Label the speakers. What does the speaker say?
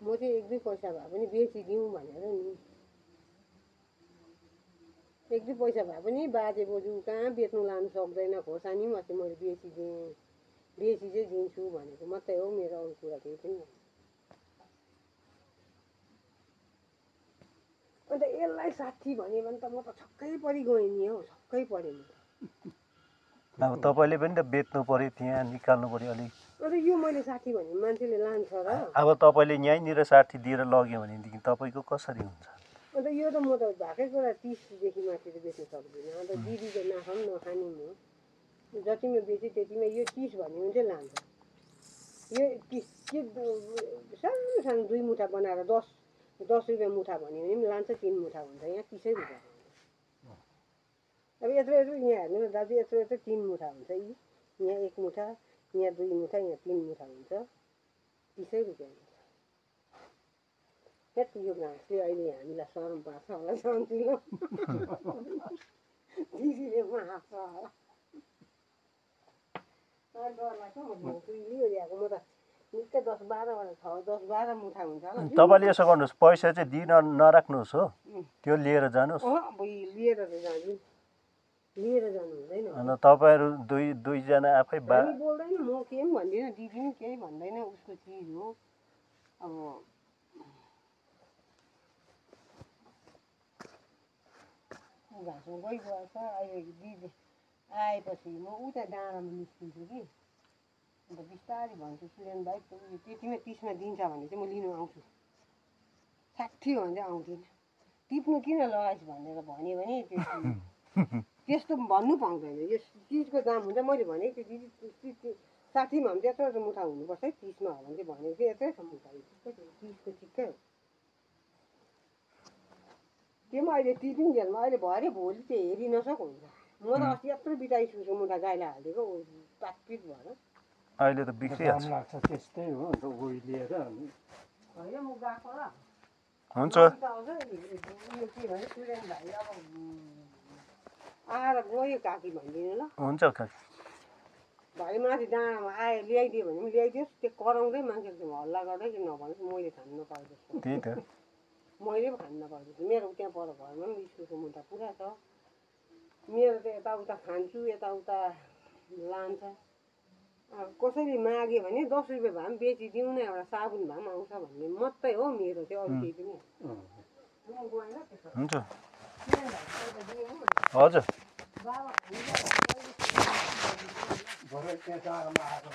Speaker 1: म चाहिँ 1-2 पैसा भए पनि बेचिदिउँ भनेर नि। 1-2 पैसा भए पनि बाजे बोजू कहाँ बेच्नु लानु सक्दैन खोर्सानी पनि अस्ति मैले बेचिदिएँ, बेची चाहिँ दिन्छु भनेको मात्रै हो मेरो, अरू कुरा केही पनि होइन। अन्त यसलाई 60 भन्यो भने त म त छक्कै परि गएँ नि हौ, छक्कै परेँ म।
Speaker 2: अब तपाईँले पनि त बेच्नु पर्यो, त्यहाँ निकाल्नु पर्यो अलिक।
Speaker 1: अन्त यो मैले 60 भने मान्छेले लान्छ र?
Speaker 2: अब तपाईँले यहीँनिर 60 दिएर लग्यो भनेदेखि तपाईँको कसरी हुन्छ?
Speaker 1: अन्त यो त म त भएकै कुरा 30 देखि माथि त बेच्न सक्दिनँ। अन्त दिदी त नखाऊँ नखाने म, जतिमा बेचेँ त्यतिमा यो 30 भन्यो भने चाहिँ लान्छ। यो 30 के सानो सानो 2 मुठा बनाएर 10 रुपियाँ मुठा भन्यो भने पनि लान्छ, 3 मुठा हुन्छ। यहाँ 30 रुपियाँ। अब यत्रो यत्रो यहाँ हेर्नु न दाजु, यत्रो यत्रो 3 मुठा हुन्छ। यहाँ 1 मुठा, यहाँ 2 मुठा, यहाँ 3 मुठा हुन्छ, 30 रुपियाँ हुन्छ। हेत् यो घाँसले अहिले हामीलाई शरम पार्छ होला सानोतिनो। दिदीले म हाँस्छ होला। डर लाग्छ म लियो ल्याएको, म त निकै 10-12 मुठा हुन्छ होला।
Speaker 2: तपाईँले यसो गर्नुहोस्, पैसा चाहिँ दिन नराख्नुहोस् हो, त्यो लिएर जानुहोस्।
Speaker 1: लिएर त जानु, लिएर जानु हुँदैन।
Speaker 2: अन्त तपाईँहरू दुईजना आफै
Speaker 1: हामी बोल्दैन, म केही पनि भन्दिनँ, दिदी पनि केही भन्दैन, उसको चिज हो। अब घाँसमा गइगएछ। अहिले दिदी आएपछि म उता डाँडामा निस्किन्छु कि, अन्त बिस्तारै भन्छु सुरेन भाइ त्यतिमै 30मा दिन्छ भने चाहिँ म लिनु आउँछु, 60 हो भने चाहिँ आउँदिनँ। टिप्नु किन लगाइस् भनेर भन्यो भने त्यस्तो भन्नु पाउँदैन। यस चिजको दाम हुन्छ। मैले भनेको थिएँ दिदी 60मा हो भने चाहिँ यत्रो मुठा हुनुपर्छ है, 30मा हो भने चाहिँ भनेको थिएँ यत्रै छ मुठा, 30को ठिक्कै हो। त्यो पनि अहिले टिपिन्जेलमा अहिले भरे भोलि चाहिँ हेरि नसक हुन्छ। म त अस्ति यत्रो बिटा इस्कुसको मुठा गाईलाई हालिदिएको पातपिट भएर।
Speaker 2: अहिले त बिग्रिहाल्छ।
Speaker 3: लाग्छ त्यस्तै हो। अन्त उही लिएर
Speaker 1: होइन म गएको ल।
Speaker 2: हुन्छ।
Speaker 1: उयो के भने सुरेन भाइ अब आएर गयो काकी भनिदिनु ल।
Speaker 2: हुन्छ काकी।
Speaker 1: भरे माथि डाँडामा आयो ल्याइदियो भने पनि ल्याइदियोस्, त्यो कराउँदै मान्छेसँग हल्ला गर्दै चाहिँ नभनोस् मैले खानु नपाएको जस्तो।
Speaker 2: त्यही त।
Speaker 1: मैले पो खानु नपाएको जस्तो। मेरो त्यहाँ पर घरमा पनि इस्कुसको मुठा पुरा छ। मेरो त यताउता खान्छु, यताउता लान्छ। कसैले माग्यो भने 10 रुपियाँ भए पनि बेचिदिउँ न, एउटा साबुन भए पनि आउँछ भन्ने मात्रै हो मेरो चाहिँ, अरू केही पनि
Speaker 2: हुन्छ। हजुर।
Speaker 3: भरे त्यहाँ डाँडामा आएको